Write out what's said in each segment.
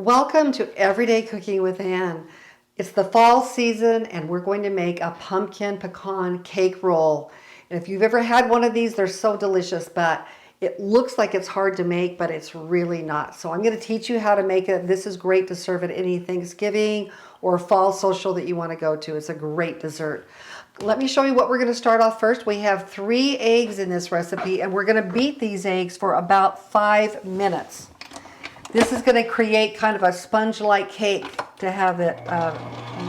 Welcome to Everyday Cooking with Ann. It's the fall season and we're going to make a pumpkin pecan cake roll. And if you've ever had one of these, they're so delicious, but it looks like it's hard to make, but it's really not. So I'm going to teach you how to make it. This is great to serve at any Thanksgiving or fall social that you want to go to. It's a great dessert. Let me show you what we're going to start off first. We have 3 eggs in this recipe and we're going to beat these eggs for about 5 minutes. This is going to create kind of a sponge-like cake to have it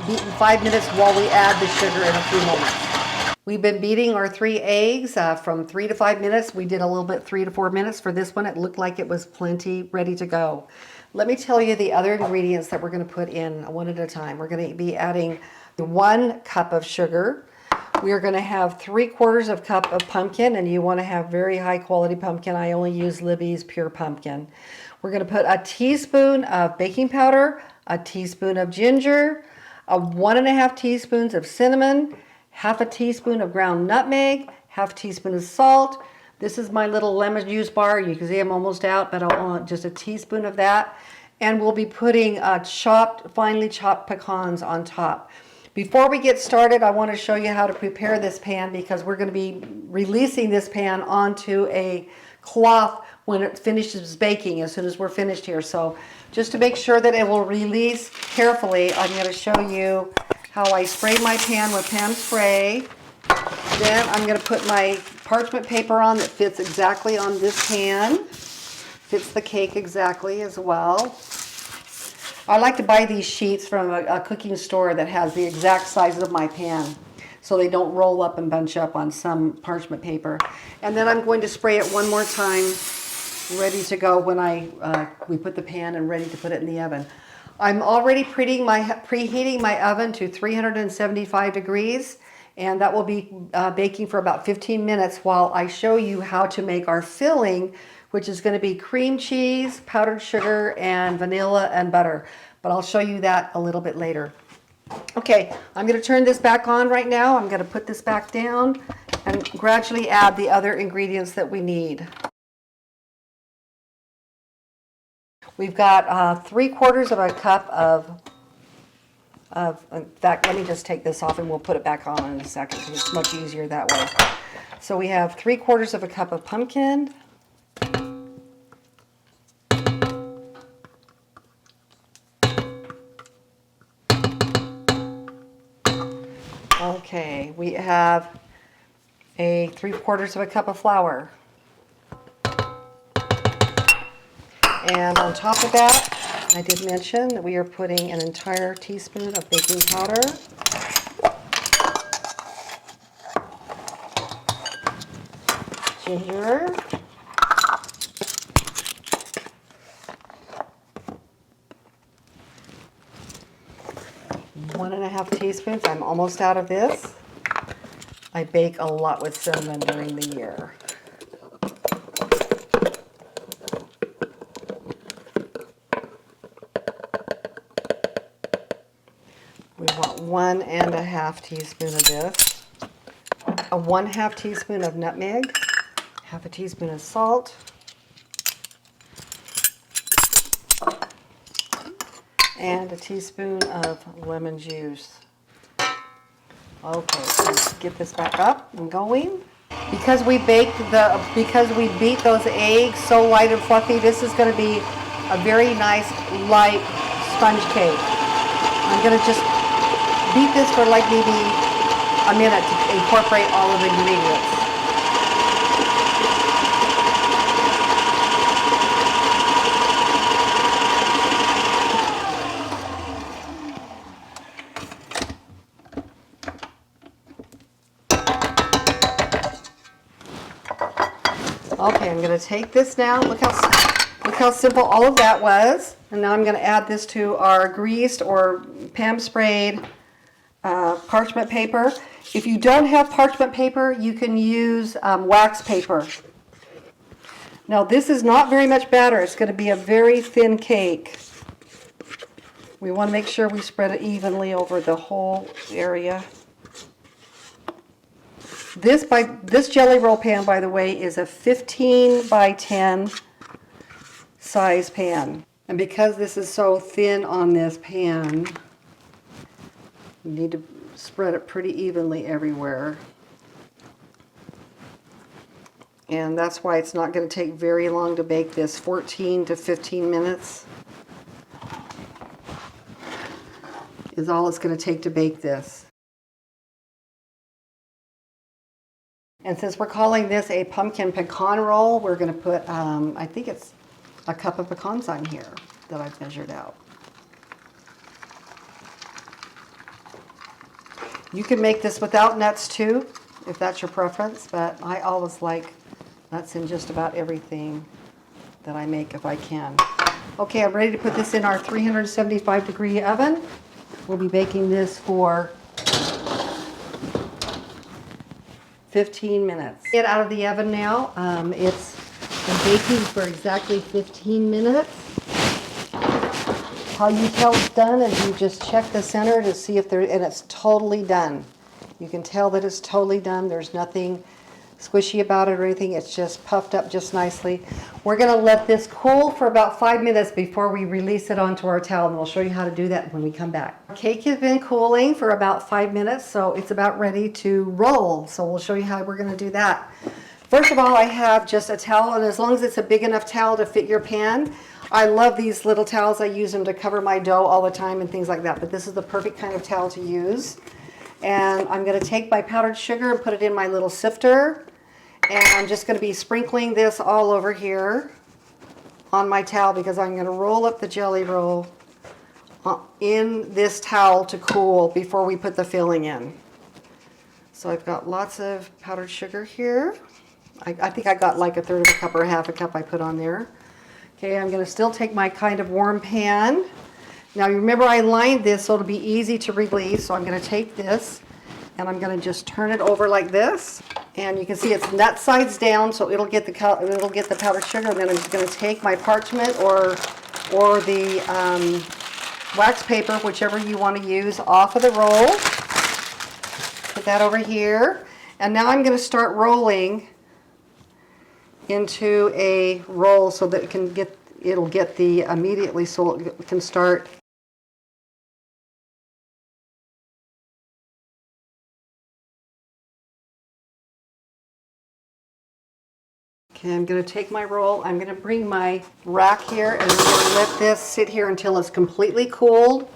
beaten 5 minutes while we add the sugar in a few moments. We've been beating our 3 eggs from 3 to 5 minutes. We did a little bit 3 to 4 minutes. For this one, it looked like it was plenty ready to go. Let me tell you the other ingredients that we're going to put in one at a time. We're going to be adding 1 cup of sugar. We are going to have 3/4 of a cup of pumpkin, and you want to have very high quality pumpkin. I only use Libby's pure pumpkin. We're going to put a teaspoon of baking powder, a teaspoon of ginger, 1.5 teaspoons of cinnamon, 1/2 teaspoon of ground nutmeg, 1/2 teaspoon of salt. This is my little lemon juice bar. You can see I'm almost out, but I want just a teaspoon of that. And we'll be putting finely chopped pecans on top. Before we get started, I want to show you how to prepare this pan because we're going to be releasing this pan onto a cloth when it finishes baking, as soon as we're finished here. So just to make sure that it will release carefully, I'm going to show you how I spray my pan with pan spray. Then I'm going to put my parchment paper on that fits exactly on this pan. Fits the cake exactly as well. I like to buy these sheets from a cooking store that has the exact size of my pan, so they don't roll up and bunch up on some parchment paper. And then I'm going to spray it one more time, ready to go when we put the pan and ready to put it in the oven. I'm already preheating my oven to 375 degrees, and that will be baking for about 15 minutes while I show you how to make our filling, which is going to be cream cheese, powdered sugar, and vanilla and butter. But I'll show you that a little bit later. Okay, I'm going to turn this back on right now. I'm going to put this back down and gradually add the other ingredients that we need. We've got 3/4 of a cup in fact, let me just take this off and we'll put it back on in a second because it's much easier that way. So we have 3/4 of a cup of pumpkin. Okay, we have a 3/4 of a cup of flour. And on top of that, I did mention that we are putting an entire teaspoon of baking powder. Ginger. One and a half teaspoons. I'm almost out of this. I bake a lot with cinnamon during the year. We want 1.5 teaspoons of this. 1/2 teaspoon of nutmeg. 1/2 teaspoon of salt. And a teaspoon of lemon juice. Okay, let's get this back up and going. Because we beat those eggs so light and fluffy, this is going to be a very nice light sponge cake. I'm going to just beat this for like maybe a minute to incorporate all of the ingredients. Okay, I'm going to take this now. Look how simple all of that was. And now I'm going to add this to our greased or pan sprayed parchment paper. If you don't have parchment paper, you can use wax paper. Now this is not very much batter. It's going to be a very thin cake. We want to make sure we spread it evenly over the whole area. This jelly roll pan, by the way, is a 15 by 10 size pan. And because this is so thin on this pan, you need to spread it pretty evenly everywhere. And that's why it's not going to take very long to bake this, 14 to 15 minutes is all it's going to take to bake this. And since we're calling this a pumpkin pecan roll, we're going to put, I think it's a cup of pecans on here that I've measured out. You can make this without nuts too, if that's your preference, but I always like nuts in just about everything that I make if I can. Okay, I'm ready to put this in our 375-degree oven. We'll be baking this for 15 minutes. Get out of the oven now. It's been baking for exactly 15 minutes. How you tell it's done is you just check the center to see if there, and it's totally done. You can tell that it's totally done. There's nothing squishy about it or anything. It's just puffed up just nicely. We're going to let this cool for about 5 minutes before we release it onto our towel, and we'll show you how to do that when we come back. Our cake has been cooling for about 5 minutes, so it's about ready to roll. So we'll show you how we're going to do that. First of all, I have just a towel, and as long as it's a big enough towel to fit your pan. I love these little towels. I use them to cover my dough all the time and things like that, but this is the perfect kind of towel to use. And I'm going to take my powdered sugar and put it in my little sifter. And I'm just going to be sprinkling this all over here on my towel because I'm going to roll up the jelly roll in this towel to cool before we put the filling in. So I've got lots of powdered sugar here. I think I got like 1/3 of a cup or 1/2 a cup I put on there. Okay, I'm going to still take my kind of warm pan. Now you remember I lined this so it'll be easy to release. So I'm going to take this and I'm going to just turn it over like this. And you can see it's nut sides down, so it'll get the powdered sugar. And then I'm just going to take my parchment or the wax paper, whichever you want to use, off of the roll. Put that over here. And now I'm going to start rolling into a roll so that it'll get the immediately so it can start. Okay, I'm going to take my roll, I'm going to bring my rack here, and I'm going to let this sit here until it's completely cooled.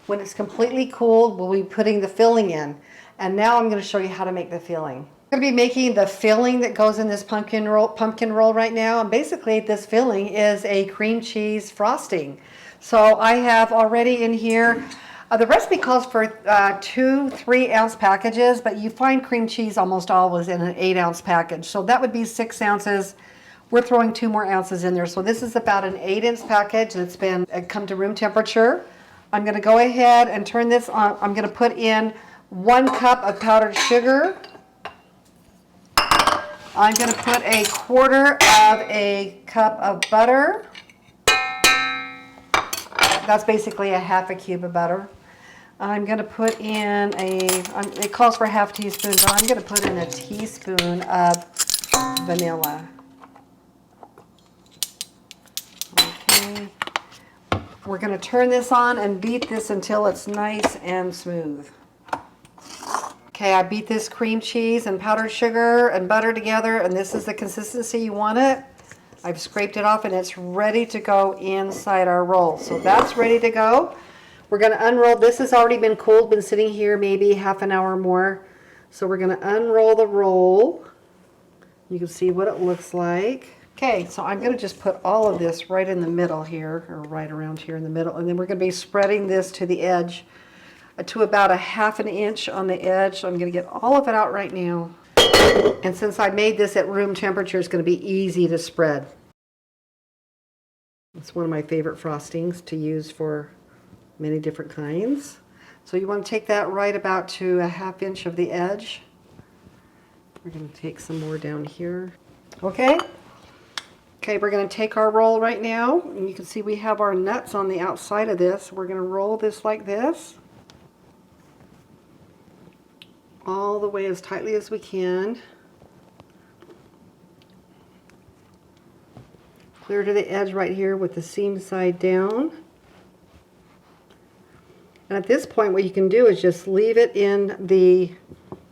When it's completely cooled, we'll be putting the filling in. And now I'm going to show you how to make the filling. I'm going to be making the filling that goes in this pumpkin roll right now. And basically this filling is a cream cheese frosting. So I have already in here, the recipe calls for 2 3-ounce packages, but you find cream cheese almost always in an 8-ounce package. So that would be 6 ounces. We're throwing 2 more ounces in there. So this is about an 8-ounce package that's been come to room temperature. I'm going to go ahead and turn this on. I'm going to put in 1 cup of powdered sugar. I'm going to put 1/4 of a cup of butter. That's basically a 1/2 cube of butter. I'm going to put in it calls for 1/2 teaspoon, but I'm going to put in a teaspoon of vanilla. Okay. We're going to turn this on and beat this until it's nice and smooth. Okay, I beat this cream cheese and powdered sugar and butter together, and this is the consistency you want it. I've scraped it off and it's ready to go inside our roll. So that's ready to go. We're going to unroll. This has already been cooled, been sitting here maybe half an hour or more. So we're going to unroll the roll. You can see what it looks like. Okay, so I'm going to just put all of this right in the middle here, or right around here in the middle, and then we're going to be spreading this to the edge, to about 1/2 inch on the edge. So I'm going to get all of it out right now. And since I made this at room temperature, it's going to be easy to spread. It's one of my favorite frostings to use for many different kinds. So you want to take that right about to 1/2 inch of the edge. We're going to take some more down here. Okay. Okay, we're going to take our roll right now, and you can see we have our nuts on the outside of this. We're going to roll this like this, all the way as tightly as we can. clear to the edge right here with the seam side down. And at this point, what you can do is just leave it in the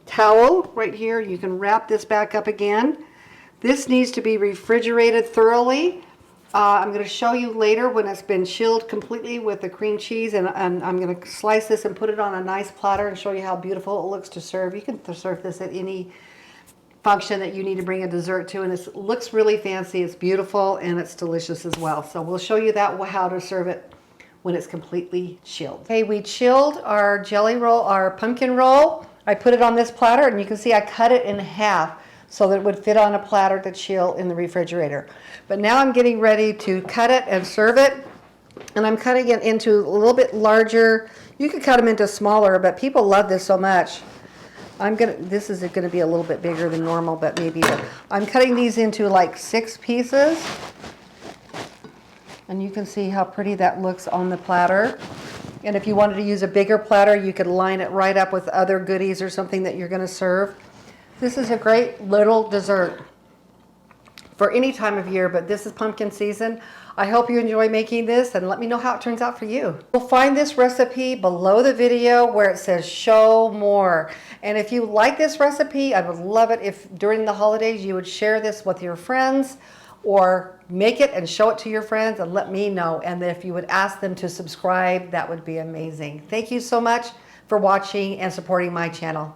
towel right here. You can wrap this back up again. This needs to be refrigerated thoroughly. I'm going to show you later when it's been chilled completely with the cream cheese, and I'm going to slice this and put it on a nice platter and show you how beautiful it looks to serve. You can serve this at any function that you need to bring a dessert to, and it looks really fancy. It's beautiful and it's delicious as well. So we'll show you that how to serve it when it's completely chilled. Okay, we chilled our jelly roll, our pumpkin roll. I put it on this platter, and you can see I cut it in half so that it would fit on a platter to chill in the refrigerator. But now I'm getting ready to cut it and serve it. And I'm cutting it into a little bit larger. You could cut them into smaller, but people love this so much. This is gonna be a little bit bigger than normal, but maybe. I'm cutting these into like 6 pieces. And you can see how pretty that looks on the platter. And if you wanted to use a bigger platter, you could line it right up with other goodies or something that you're gonna serve. This is a great little dessert for any time of year, but this is pumpkin season. I hope you enjoy making this, and let me know how it turns out for you. You'll find this recipe below the video where it says show more. And if you like this recipe, I would love it if during the holidays you would share this with your friends, or make it and show it to your friends and let me know. And if you would ask them to subscribe, that would be amazing. Thank you so much for watching and supporting my channel.